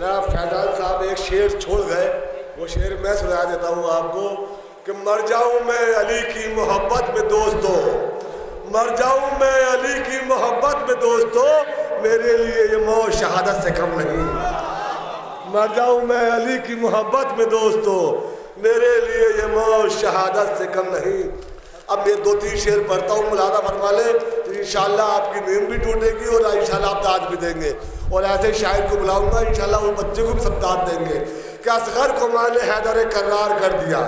जनाब फैजान साहब एक शेर छोड़ गए, वो शेर मैं सुना देता हूँ आपको कि मर जाऊँ मैं अली की मोहब्बत में दोस्तों, मर जाऊँ मैं अली की मोहब्बत में दोस्तों, मेरे लिए ये मौत शहादत से कम नहीं। मर जाऊँ मैं अली की मोहब्बत में दोस्तों, मेरे लिए ये मौत शहादत से कम नहीं। अब ये 2-3 शेर पढ़ता हूँ, मुलादा फरमा ले तो इंशाल्लाह आपकी नींद भी टूटेगी और इंशाल्लाह आप दाद भी देंगे। और ऐसे शायर को बुलाऊंगा इंशाल्लाह, वो बच्चे को भी सब दाद देंगे कि असगर को माँ ने हैदर कर्रार कर दिया।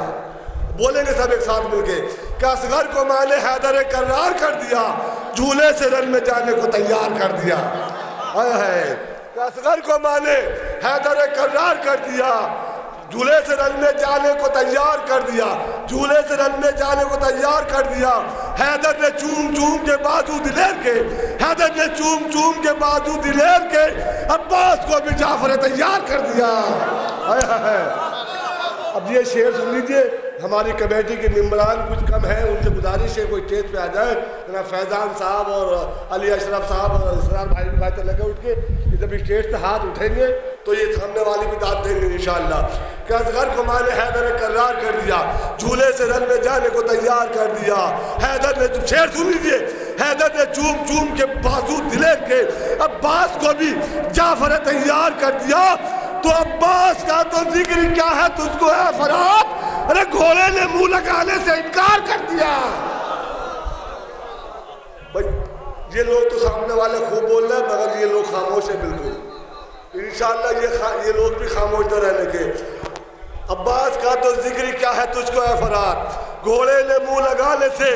बोलेंगे सब एक साथ मिलके कि असगर को माँ ने हैदर कर्रार कर दिया, झूले से रन में जाने को तैयार कर दिया। है असगर को माँ ने हैदर कर्रार कर दिया, झूले से रन में जाने को तैयार कर दिया, झूले से रन में जाने को तैयार कर दिया। हैदर ने चूम चूम के बाजू दिलेर के, हैदर ने चूम चूम के बाजू दिलेर के, अब्बास को भी जाफर तैयार कर दिया। अब ये शेर सुन लीजिए, हमारी कमेटी के मेंबरान कुछ कम हैं, उनसे गुजारिश है कोई स्टेज पे आ जाए। ना फैजान साहब और अली अशरफ साहब और इसरार भाई भी बातें लगे उठ के, जब स्टेज से हाथ उठेंगे तो ये सामने वाली भी दाद देंगे इंशाअल्लाह। कि असगर को माँ ने हैदर कर्रार कर दिया, झूले से रन में जाने को तैयार कर दिया। हैदर ने, शेर सुन लीजिए, हैदर ने चूम चूम के बाजू दिलेर के, अब्बास को भी जाफर तैयार कर दिया। तो अब्बास का तो जिक्र क्या है तुझको है फरात, अरे घोड़े ने मुंह लगाने से इनकार कर दिया। भाई ये लोग तो सामने वाले खूब बोल रहे हैं, मगर ये लोग खामोश है बिल्कुल। इंशाअल्लाह ये लोग भी खामोश न रहने के। अब्बास का तो जिक्र क्या है तुझको है फरात, घोड़े ने मुंह लगाने से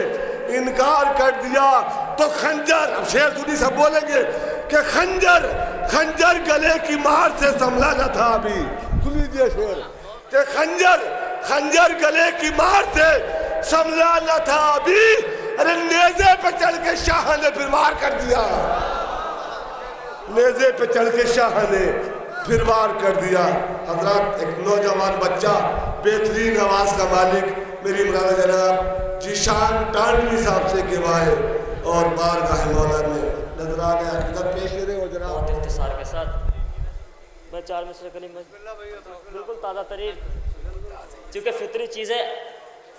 इनकार कर दिया। तो खंजर, अब शेर सुनी सब बोलेंगे कि खंजर खंजर गले की मार से संभला न था अभी। सुन लीजिए शेर कि खंजर खंजर गले की मार से संभला न था अभी, अरे नेज़े पे चढ़ के शाह ने फिर वार कर दिया, नेज़े पे चढ़ के शाह ने फिर वार कर दिया। हजरत एक नौजवान बच्चा, बेहतरीन आवाज का मालिक, मेरी मौलाना जनाब जीशान टांडवी साहब से केवाए और बारगाह मौला में नजराने अक़ीदत पेश करें। और जनाब इख्तिसार के साथ मैं 4 मिसरे कलीम बिल्कुल ताज़ा तरीन, क्योंकि फितरी चीज़ें,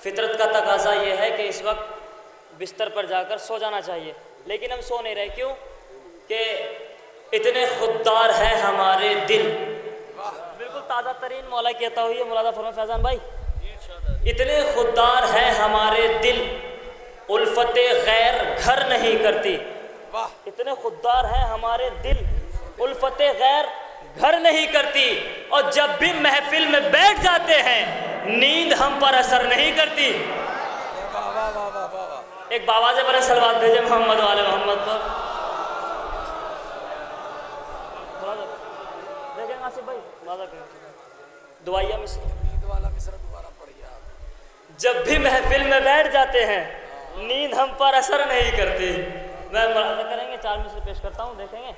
फितरत का तकाजा ये है कि इस वक्त बिस्तर पर जाकर सो जाना चाहिए, लेकिन हम सो नहीं रहे। क्यों? कि इतने खुददार है हमारे दिल। बिल्कुल ताज़ा तरीन मौला कहता हुई है, मुलादा फरमा फैजान भाई, इतने खुददार है हमारे दिल, उल्फते गैर घर नहीं करती। इतने खुददार है हमारे दिल, उल्फते गैर घर नहीं करती। और जब भी महफिल में बैठ जाते हैं, नींद हम पर असर नहीं करती। एक बाबा से बड़े सलवात भेजे मोहम्मद वाले मोहम्मद पर। देखें आसिफ भाई, दुआया मिसरा दोबारा पढ़िए। जब भी महफिल में बैठ जाते हैं, नींद हम पर असर नहीं करती। मैं मुलाजा करेंगे, 4 मिसरे पेश करता हूँ, देखेंगे।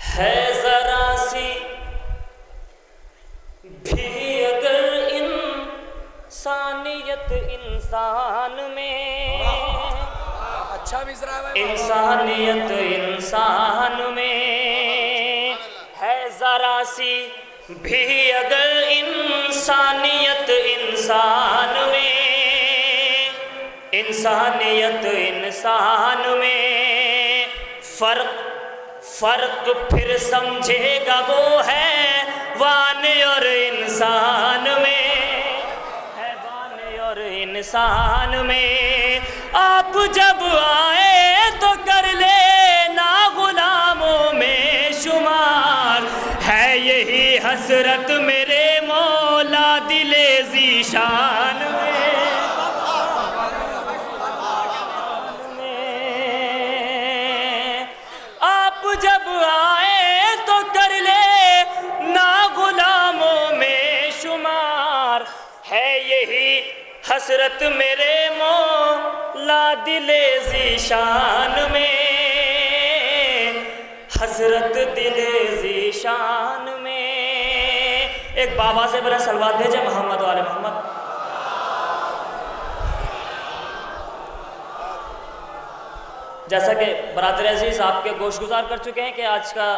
है जरा सी भी अगर इंसानियत इंसान में, अच्छा मिसरा है, इंसानियत इंसान में है जरा सी भी अगर इंसानियत इंसान में, इंसानियत इंसान में फर्क फिर समझेगा वो है वान और इंसान में, है वान और इंसान में। आप जब आए तो कर लेना गुलामों में शुमार, है यही हसरत मेरे मौला दिले ज़ीशान में। जब आए तो कर ले ना गुलामों में शुमार, है यही हसरत मेरे मौला दिले ज़ीशान में, हसरत दिले ज़ीशान में। एक बाबा से बड़ा सलवात भेजे मोहम्मद वाले मोहम्मद। जैसा कि बरादर अजीज़ आपके गोश गुजार कर चुके हैं कि आज का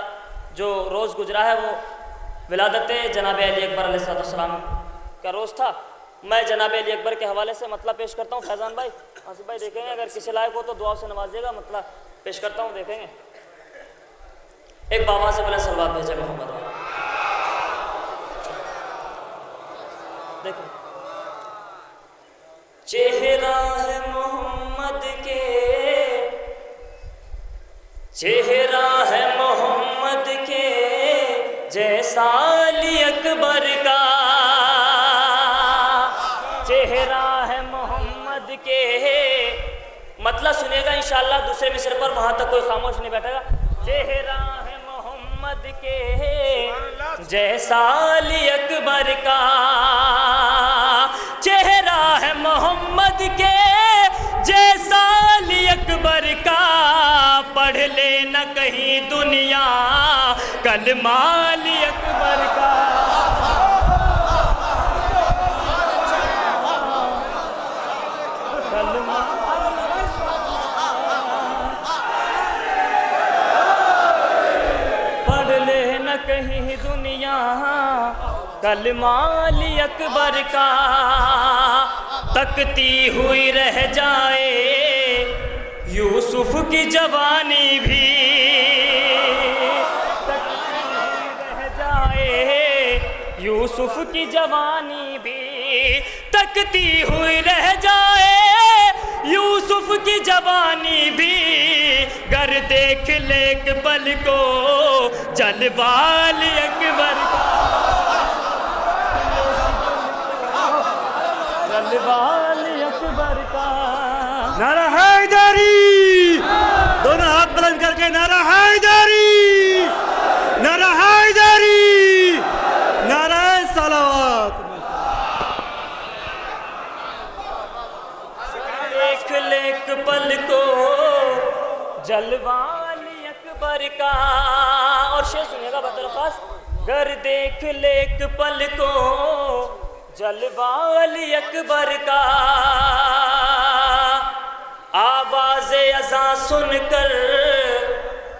जो रोज़ गुजरा है वो विलादत जनाब अली अकबर अलैहिस्सलाम का रोज़ था। मैं जनाब अली अकबर के हवाले से मतलब पेश करता हूँ। फैज़ान भाई, आसिफ भाई देखेंगे, अगर किसी लायक हो तो दुआ से नवाजिएगा। मतलब पेश करता हूँ, देखेंगे। एक बाबा से बोले सलवात भेजे मोहम्मद। देखो, चेहरा है मोहम्मद के, चेहरा है मोहम्मद के जैसा अली अकबर का, चेहरा है मोहम्मद के। मतलब सुनिएगा इंशाअल्लाह दूसरे मिसर पर, वहां तक कोई खामोश नहीं बैठेगा। चेहरा है मोहम्मद के जैसा अली अकबर का, चेहरा है मोहम्मद के जैसा अली अकबर का। पढ़ लेना कहीं दुनिया कलमा अली अकबर का। पढ़ लेना कहीं दुनिया कलमा अली अकबर का। तकती हुई रह जाए यूसुफ की जवानी भी, तकती हुई रह जाए यूसुफ की जवानी भी, तकती हुई रह जाए यूसुफ की जवानी भी। गर देख ले एक पल को जलवा अली अकबर का, जलवा अली अकबर का। नारा हैदरी, दोनों हाथ बुलंद करके नारा हैदरी, नारा हैदरी, नारा सलावत। देख ले एक पल को जलवा अली अकबर का। और शेर सुनिएगा बतौर खास, घर देख ले एक पल को जलवा अली अकबर का। आवाज़े अज़ां सुनकर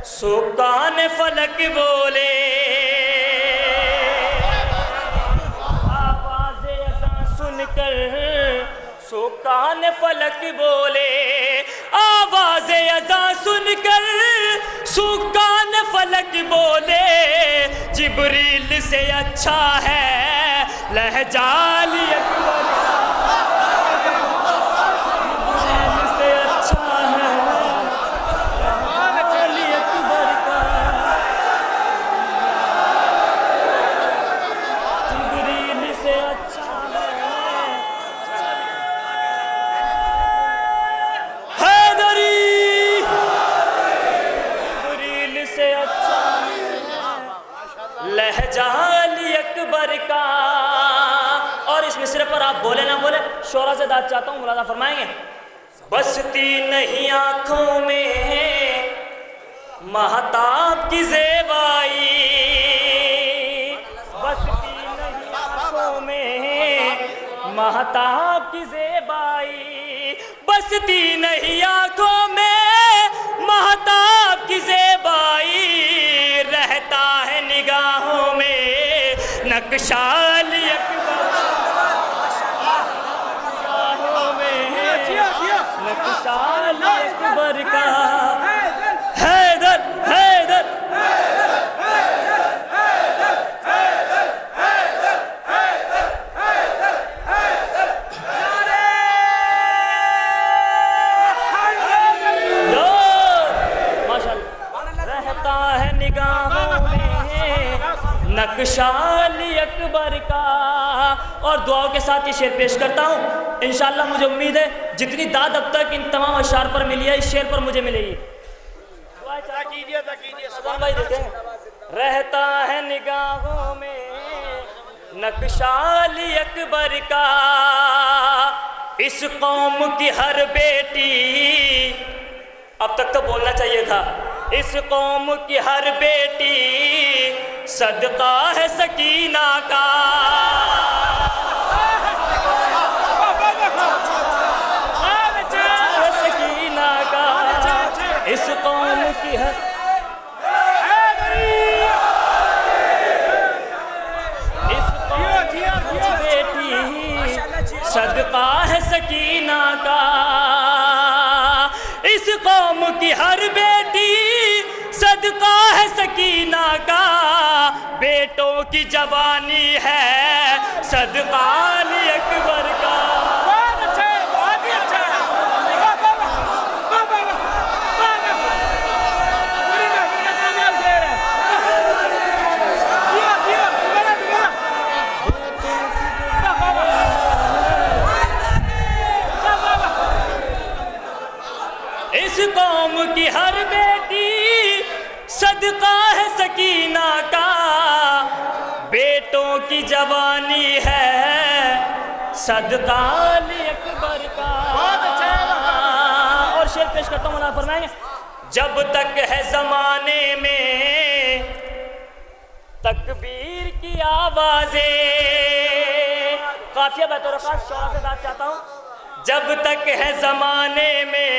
सुकान फलक बोले, आवाज़े अज़ां सुनकर सुकान फलक बोले, आवाज़े अज़ां सुनकर सुकान फलक बोले। जिब्रील से अच्छा है लहजा अली अकबर का, जिब्रील से अच्छा है अली अकबर का, जिब्रील से अच्छा है हैदरी, जिब्रील से अच्छा लहजा अली अकबर का। और इस मिसरे पर आप बोले ना बोले शोरा से दाद चाहता हूँ, मुलाजा फरमाएंगे। बसती नहीं आंखों में महताब की ज़ेबाई, बसती नहीं आंखों में महताब की ज़ेबाई, बसती नहीं आंखों में महताब की ज़ेबाई। रहता है निगाहों में नक्शा अली अकबर, निगाहों में नक्शा अली अकबर का। हैदर हैदर रहता है निगाहों में नक्शा अली अकबर का। और दुआओं के साथ ये शेर पेश करता हूँ। इंशाअल्लाह मुझे उम्मीद है जितनी दाद अब तक इन तमाम अशार पर मिली है, इस शेर पर मुझे मिलेगी। भाई देखें, रहता है निगाहों में नक्शा अली अकबर का। इस कौम की हर बेटी, अब तक तो बोलना चाहिए था, इस कौम की हर बेटी सदका है सकीना का। सकीना का इस कौम की हर की जवानी है सदका अली अकबर का। बहुत अच्छा है, बहुत ही अच्छा है। वाह, वाह, वाह, वाह, वाह, वाह, वाह, वाह। पूरी महफिल का कामयाब शेर है। दिया, दिया, दोबारा, दोबारा। वाह, वाह, वाह। वाह, वाह, वाह। इस कौम की हर बेटी सदका है सकीना का, बेटों की जवानी है सदका अली अकबर का। बहुत अच्छा है। और शेर पेश करता हूँ, मौलाना फरमाएंगे। जब तक है जमाने में तकबीर की आवाजें, काफिया बैतौरखास शौरा से बात चाहता हूँ। जब तक है जमाने में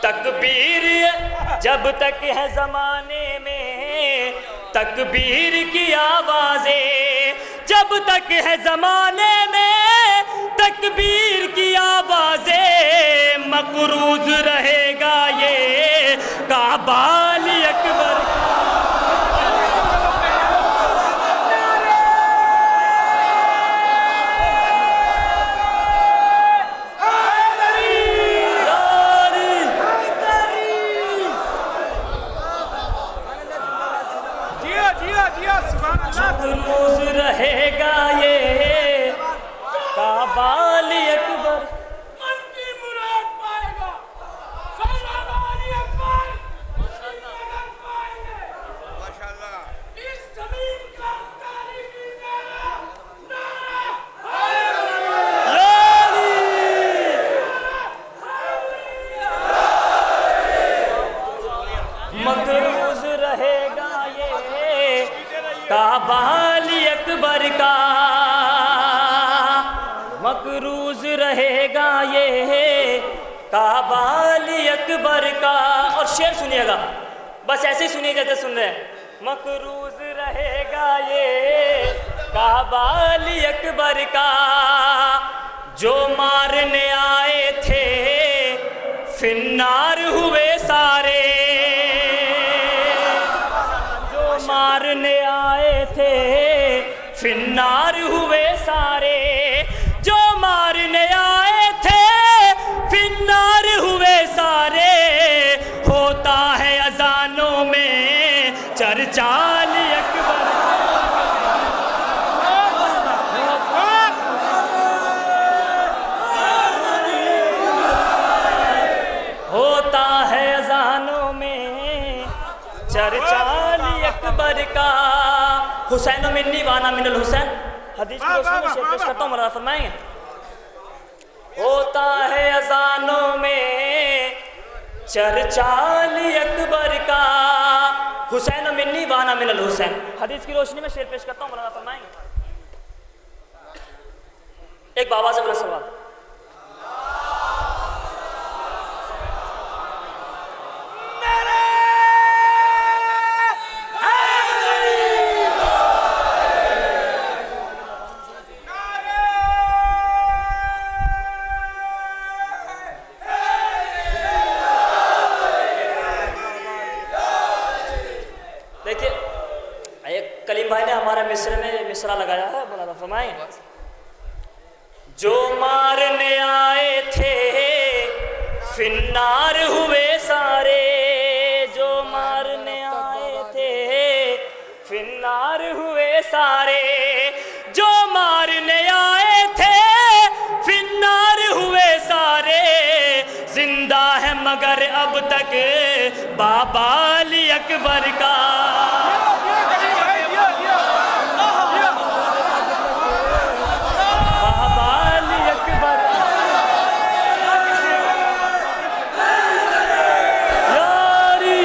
तकबीर, जब तक है जमाने में तकबीर की आवाजें, जब तक है जमाने में तकबीर की आवाजें, मकरूज रहेगा ये काबा अली अकबर का। जिया, जिया, जिया, सुभान अल्लाह। मकरूज रहेगा ये काबा अली अकबर। मन की मुराद पाएगा। सल्लल्लाहु अलैहि अकबर। मुराद पाएंगे। माशाअल्लाह। इस जमीन का तारीखी नारा, नारा मकरूज रहेगा ये काबा अली अकबर का, मकरूज रहेगा ये काबा अली अकबर का। और शेर सुनिएगा, बस ऐसे ही सुनिए जैसे सुन रहे हैं। मकरूज रहेगा ये काबा अली अकबर का, जो मारने आए थे फिन्नार हुए सारे, जो मारने आए थे फिन्नार हुए सारे, जो मारने आए थे फिन्नार हुए सारे। होता है अजानों में चर्चा अली अकबर। होता है अजानों में चर्चा अली अकबर का। हुसैन मिन्नी वाना मिनल हुसैन, हदीस की रोशनी में शेर पेश करता हूँ, मौलाना फरमाएंगे। होता है अजानों में चर्चा अली अकबर का, हुसैन मिन्नी वाना मिनल हुसैन, हदीस की रोशनी में शेर पेश करता हूँ, मौलाना फरमाएंगे। एक बाबा से बड़ा सवाल। देखिए, एक कलीम भाई ने हमारे मिस्र में मिसरा लगाया है, मौलाना फरमाएंगे। जो मारने आए थे फिन्नार हुए सारे, जो मारने आए थे फिन्नार हुए सारे, जो मारने आए थे फिन्नार हुए सारे। जिंदा है मगर अब तक बाबा अली अकबर का। बाबा अली अकबर यारी।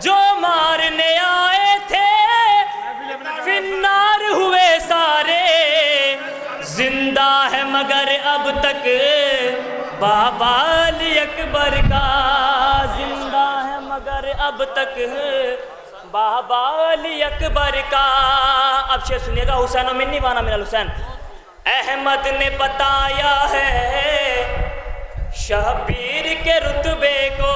जो मारने आए थे फिन्नार हुए सारे। जिंदा है मगर अब तक बाबा अली अकबर का। जिंदा है मगर अब तक बाबा अली अकबर का। अब शेर सुनिएगा, हुसैन मिन्नी वाना मिनल हुसैन। अहमद ने बताया है शब्बीर के रुतबे को,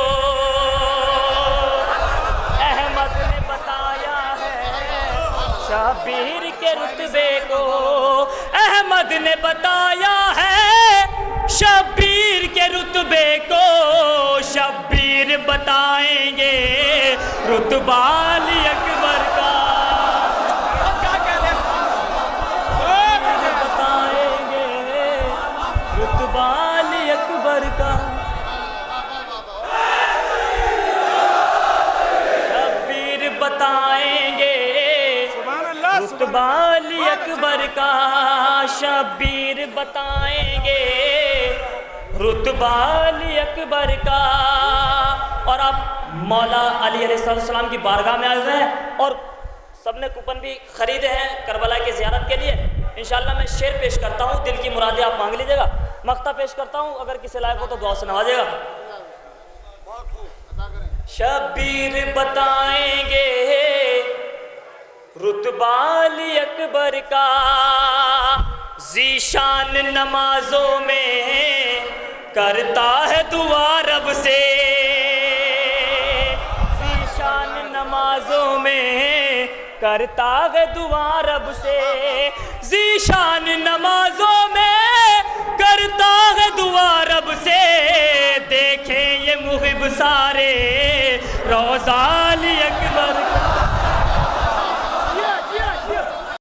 अहमद ने बताया है शब्बीर के रुतबे को, अहमद ने बताया है शब्बीर के रुतबे को, शब्बीर बताएंगे रुतबा अली अकबर का। बताएंगे रुतबा अली अकबर का, शब्बीर बताएंगे रुतबा अली अकबर का, शब्बीर बताएंगे रुतबा अली अकबर का। और आप मौला अली अलैहिस्सलाम की बारगाह में आए हुए हैं और सबने कूपन भी खरीदे हैं करबला की ज़ियारत के लिए। इंशाल्लाह मैं शेर पेश करता हूँ, दिल की मुरादें आप मांग लीजिएगा। मक्ता पेश करता हूँ, अगर किसी लायक हो तो दुआ से नवाजेगा। शब्बीर बताएंगे रुतबा अली अकबर का, ज़ीशान नमाजों में करता है दुआ रब से, ज़ीशान नमाजों में करता है दुआ रब से, ज़ीशान नमाजों में करता है दुआ रब से। देखें ये मुहिब सारे रोज़ा अली